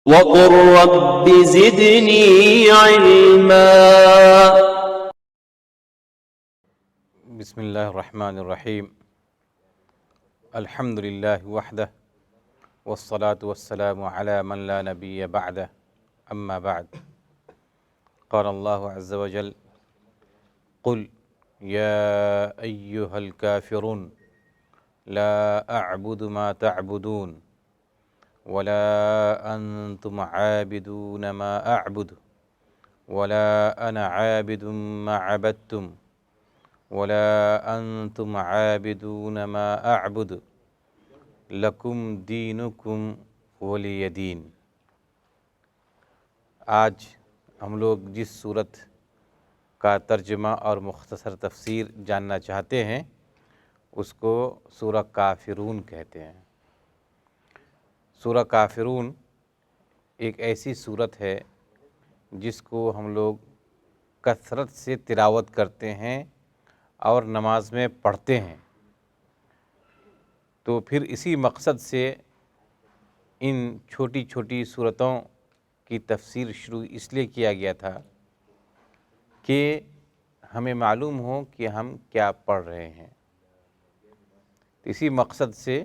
وقل رب زدني علما. بسم اللہ الرحمن الرحیم. الحمد للہ وحدہ والصلاة والسلام علی من لا نبی بعدہ اما بعد. قال اللہ عز وجل قل یا ایہا الکافرون لا اعبد ما تعبدون ولا انتم عابدون ما اعبد ولا انا عابد ما عبدتم ولا انتم عابدون ما اعبد لکم دینکم ولی دین. آج ہم لوگ جس صورت کا ترجمہ اور مختصر تفسیر جاننا چاہتے ہیں اس کو سورہ کافرون کہتے ہیں. سورہ کافرون ایک ایسی صورت ہے جس کو ہم لوگ کثرت سے تلاوت کرتے ہیں اور نماز میں پڑھتے ہیں. تو پھر اسی مقصد سے ان چھوٹی چھوٹی صورتوں کی تفسیر شروع اس لیے کیا گیا تھا کہ ہمیں معلوم ہو کہ ہم کیا پڑھ رہے ہیں. اسی مقصد سے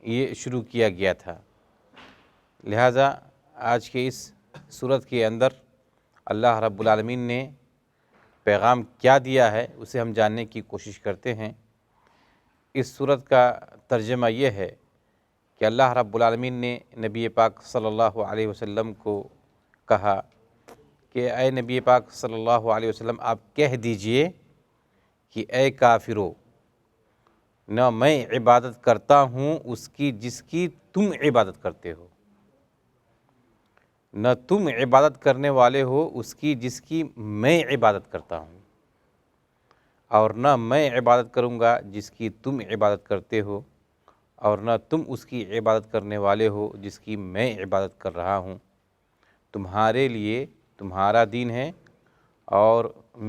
یہ شروع کیا گیا تھا. لہٰذا آج کے اس صورت کے اندر اللہ رب العالمین نے پیغام کیا دیا ہے اسے ہم جاننے کی کوشش کرتے ہیں. اس صورت کا ترجمہ یہ ہے کہ اللہ رب العالمین نے نبی پاک صلی اللہ علیہ وسلم کو کہا کہ اے نبی پاک صلی اللہ علیہ وسلم آپ کہہ دیجئے کہ اے کافرو، نہ میں عبادت کرتا ہوں اس کی جس کی تم عبادت کرتے ہو، نہ تم عبادت کرنے والے ہو اس کی جس کی میں عبادت کرتا ہوں، اور نہ میں عبادت کروں گا جس کی تم عبادت کرتے ہو، اور نہ تم اس کی عبادت کرنے والے ہو جس کی میں عبادت کر رہا ہوں. تمہارے لیے تمہارا دین ہے اور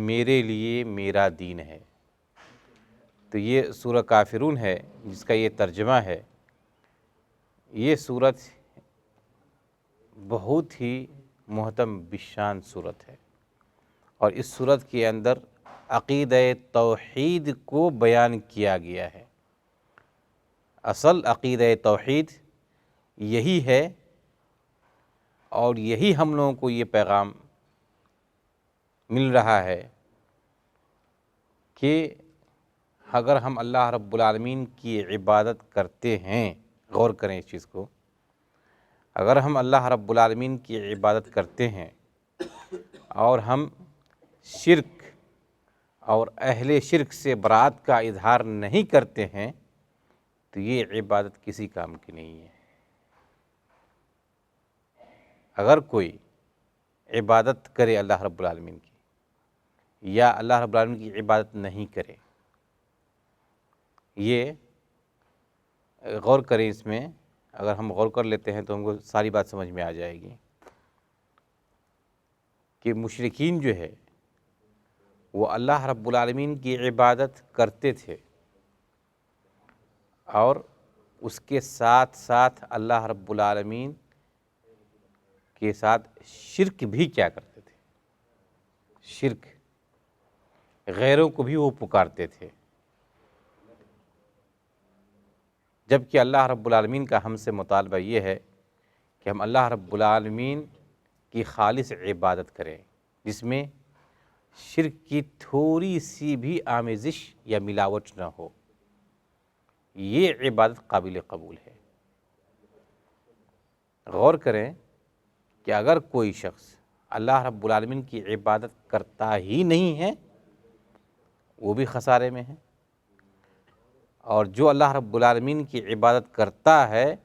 میرے لیے میرا دین ہے. تو یہ سورہ کافرون ہے جس کا یہ ترجمہ ہے. یہ صورت بہت ہی محترم بشان صورت ہے اور اس صورت کے اندر عقیدہ توحید کو بیان کیا گیا ہے. اصل عقیدہ توحید یہی ہے اور یہی ہم لوگوں کو یہ پیغام مل رہا ہے کہ اگر ہم اللہ رب العالمین کی عبادت کرتے ہیں، غور کریں اس چیز کو، اگر ہم اللہ رب العالمین کی عبادت کرتے ہیں اور ہم شرک اور اہل شرک سے برات کا اظہار نہیں کرتے ہیں تو یہ عبادت کسی کام کی نہیں ہے. اگر کوئی عبادت کرے اللہ رب العالمین کی یا اللہ رب العالمین کی عبادت نہیں کرے، یہ غور کریں اس میں، اگر ہم غور کر لیتے ہیں تو ہم کو ساری بات سمجھ میں آ جائے گی کہ مشرکین جو ہے وہ اللہ رب العالمین کی عبادت کرتے تھے اور اس کے ساتھ ساتھ اللہ رب العالمین کے ساتھ شرک بھی کیا کرتے تھے. شرک، غیروں کو بھی وہ پکارتے تھے، جبکہ اللہ رب العالمین کا ہم سے مطالبہ یہ ہے کہ ہم اللہ رب العالمین کی خالص عبادت کریں جس میں شرک کی تھوڑی سی بھی آمیزش یا ملاوٹ نہ ہو. یہ عبادت قابل قبول ہے. غور کریں کہ اگر کوئی شخص اللہ رب العالمین کی عبادت کرتا ہی نہیں ہے وہ بھی خسارے میں ہے، اور جو اللہ رب العالمین کی عبادت کرتا ہے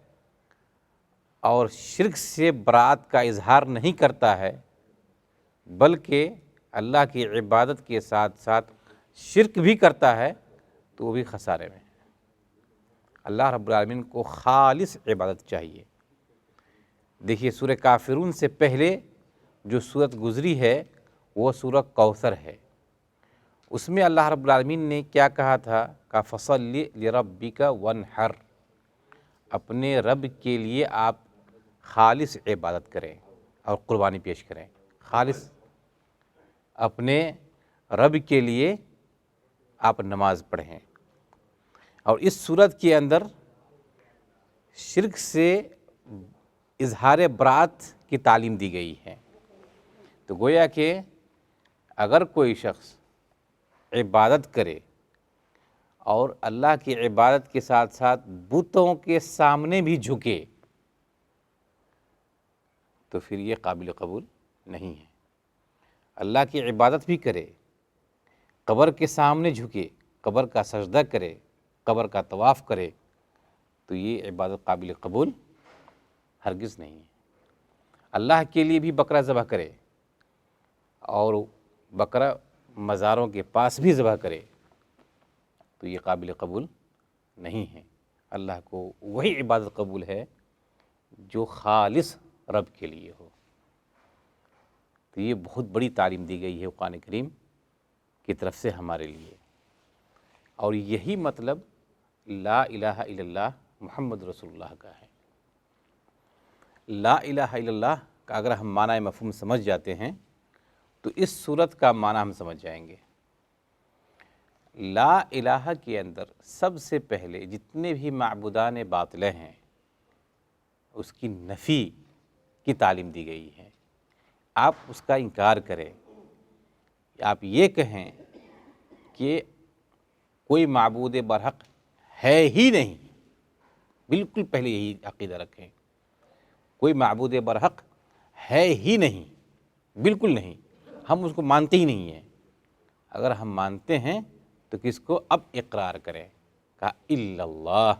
اور شرک سے برات کا اظہار نہیں کرتا ہے بلکہ اللہ کی عبادت کے ساتھ ساتھ شرک بھی کرتا ہے تو وہ بھی خسارے میں ہے. اللہ رب العالمین کو خالص عبادت چاہیے. دیکھیے سورہ کافرون سے پہلے جو سورت گزری ہے وہ سورہ کوثر ہے. اس میں اللہ رب العالمین نے کیا کہا تھا کہ فَصَلِّ لِرَبِّكَ وَانْحَرْ، اپنے رب کے لیے آپ خالص عبادت کریں اور قربانی پیش کریں، خالص اپنے رب کے لیے آپ نماز پڑھیں۔ اور اس صورت کے اندر شرک سے اظہار برات کی تعلیم دی گئی ہے۔ تو گویا کہ اگر کوئی شخص عبادت کرے اور اللہ کی عبادت کے ساتھ ساتھ بتوں کے سامنے بھی جھکے تو پھر یہ قابل قبول نہیں ہے۔ اللہ کی عبادت بھی کرے، قبر کے سامنے جھکے، قبر کا سجدہ کرے، قبر کا طواف کرے تو یہ عبادت قابل قبول ہرگز نہیں ہے۔ اللہ کے لیے بھی بکرا ذبح کرے اور بکرا مزاروں کے پاس بھی ذبح کرے تو یہ قابل قبول نہیں ہے۔ اللہ کو وہی عبادت قبول ہے جو خالص رب کے لیے ہو۔ تو یہ بہت بڑی تعلیم دی گئی ہے قرآن کریم کی طرف سے ہمارے لیے، اور یہی مطلب لا الہ الا اللہ محمد رسول اللہ کا ہے۔ لا الہ الا اللہ کا اگر ہم معنی مفہوم سمجھ جاتے ہیں تو اس صورت کا معنی ہم سمجھ جائیں گے۔ لا الہ کے اندر سب سے پہلے جتنے بھی معبودان باطلہ ہیں اس کی نفی کی تعلیم دی گئی ہے۔ آپ اس کا انکار کریں، آپ یہ کہیں کہ کوئی معبود برحق ہے ہی نہیں، بالکل پہلے یہی عقیدہ رکھیں، کوئی معبود برحق ہے ہی نہیں، بالکل نہیں، ہم اس کو مانتے ہی نہیں ہیں۔ اگر ہم مانتے ہیں تو کس کو اب اقرار کریں، کہا الا اللہ،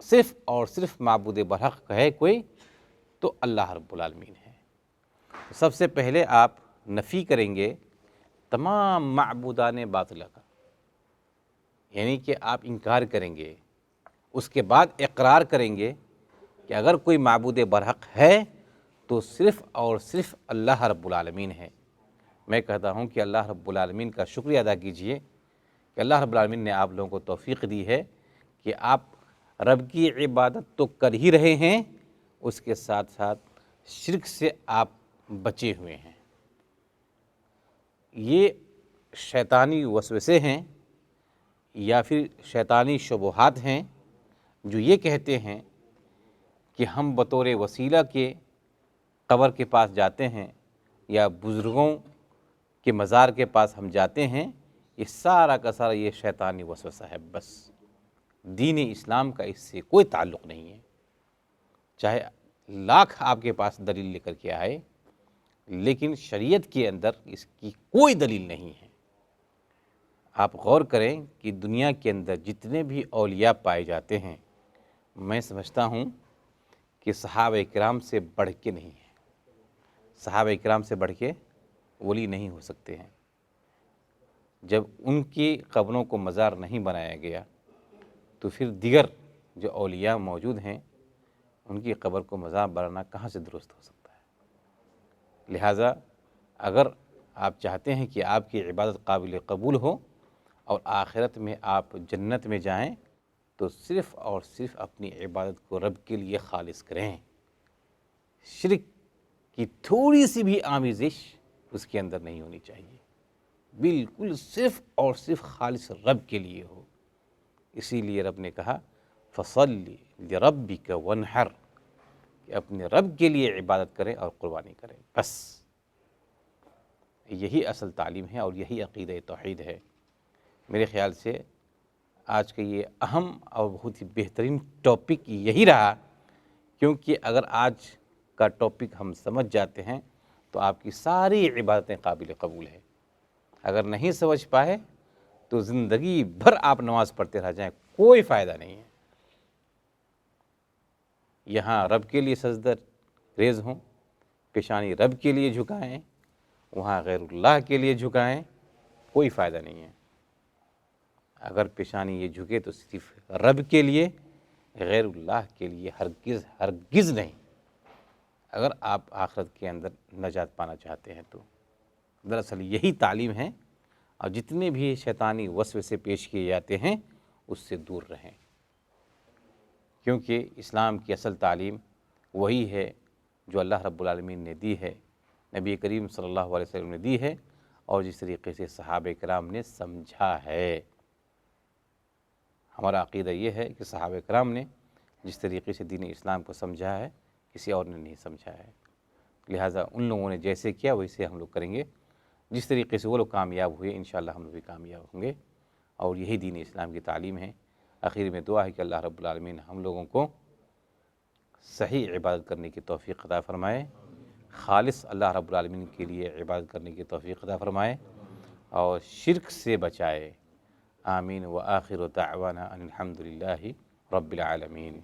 صرف اور صرف معبود برحق ہے کوئی تو اللہ رب العالمین ہے۔ سب سے پہلے آپ نفی کریں گے تمام معبودان باطلہ کا، یعنی کہ آپ انکار کریں گے، اس کے بعد اقرار کریں گے کہ اگر کوئی معبود برحق ہے تو صرف اور صرف اللہ رب العالمین ہے۔ میں کہتا ہوں کہ اللہ رب العالمین کا شکریہ ادا کیجئے کہ اللہ رب العالمین نے آپ لوگوں کو توفیق دی ہے کہ آپ رب کی عبادت تو کر ہی رہے ہیں، اس کے ساتھ ساتھ شرک سے آپ بچے ہوئے ہیں۔ یہ شیطانی وسوسے ہیں یا پھر شیطانی شبہات ہیں جو یہ کہتے ہیں کہ ہم بطور وسیلہ کے قبر کے پاس جاتے ہیں یا بزرگوں کے مزار کے پاس ہم جاتے ہیں، یہ سارا کا سارا یہ شیطانی وسوسہ ہے۔ بس دین اسلام کا اس سے کوئی تعلق نہیں ہے، چاہے لاکھ آپ کے پاس دلیل لے کر کے آئے، لیکن شریعت کے اندر اس کی کوئی دلیل نہیں ہے۔ آپ غور کریں کہ دنیا کے اندر جتنے بھی اولیاء پائے جاتے ہیں، میں سمجھتا ہوں کہ صحابہ کرام سے بڑھ کے نہیں ہیں، صحابہ کرام سے بڑھ کے ولی نہیں ہو سکتے ہیں۔ جب ان کی قبروں کو مزار نہیں بنایا گیا تو پھر دیگر جو اولیاء موجود ہیں ان کی قبر کو مزار بنانا کہاں سے درست ہو سکتا ہے؟ لہٰذا اگر آپ چاہتے ہیں کہ آپ کی عبادت قابل قبول ہو اور آخرت میں آپ جنت میں جائیں تو صرف اور صرف اپنی عبادت کو رب کے لیے خالص کریں۔ شرک کی تھوڑی سی بھی آمیزش اس کے اندر نہیں ہونی چاہیے، بالکل صرف اور صرف خالص رب کے لیے ہو۔ اسی لیے رب نے کہا فَصَلِّ لِرَبِّكَ وَانْحَرْ، کہ اپنے رب کے لیے عبادت کریں اور قربانی کریں، بس یہی اصل تعلیم ہے اور یہی عقیدہ توحید ہے۔ میرے خیال سے آج کا یہ اہم اور بہت ہی بہترین ٹاپک یہی رہا، کیونکہ اگر آج کا ٹاپک ہم سمجھ جاتے ہیں تو آپ کی ساری عبادتیں قابل قبول ہیں۔ اگر نہیں سمجھ پائے تو زندگی بھر آپ نماز پڑھتے رہ جائیں، کوئی فائدہ نہیں ہے۔ یہاں رب کے لیے سجدہ ریز ہوں، پیشانی رب کے لیے جھکائیں، وہاں غیر اللہ کے لیے جھکائیں، کوئی فائدہ نہیں ہے۔ اگر پیشانی یہ جھکے تو صرف رب کے لیے، غیر اللہ کے لیے ہرگز ہرگز نہیں۔ اگر آپ آخرت کے اندر نجات پانا چاہتے ہیں تو دراصل یہی تعلیم ہے، اور جتنے بھی شیطانی وسوسے پیش کیے جاتے ہیں اس سے دور رہیں، کیونکہ اسلام کی اصل تعلیم وہی ہے جو اللہ رب العالمین نے دی ہے، نبی کریم صلی اللہ علیہ وسلم نے دی ہے، اور جس طریقے سے صحابہ کرام نے سمجھا ہے۔ ہمارا عقیدہ یہ ہے کہ صحابہ کرام نے جس طریقے سے دین اسلام کو سمجھا ہے کسی اور نے نہیں سمجھا ہے، لہٰذا ان لوگوں نے جیسے کیا ویسے ہم لوگ کریں گے، جس طریقے سے وہ لوگ کامیاب ہوئے انشاءاللہ ہم لوگ بھی کامیاب ہوں گے، اور یہی دین اسلام کی تعلیم ہے۔ آخر میں دعا ہے کہ اللہ رب العالمین ہم لوگوں کو صحیح عبادت کرنے کی توفیق عطا فرمائے، خالص اللہ رب العالمین کے لیے عبادت کرنے کی توفیق عطا فرمائے، اور شرک سے بچائے۔ آمین۔ وآخر دعوانا ان الحمد للہ رب العالمین۔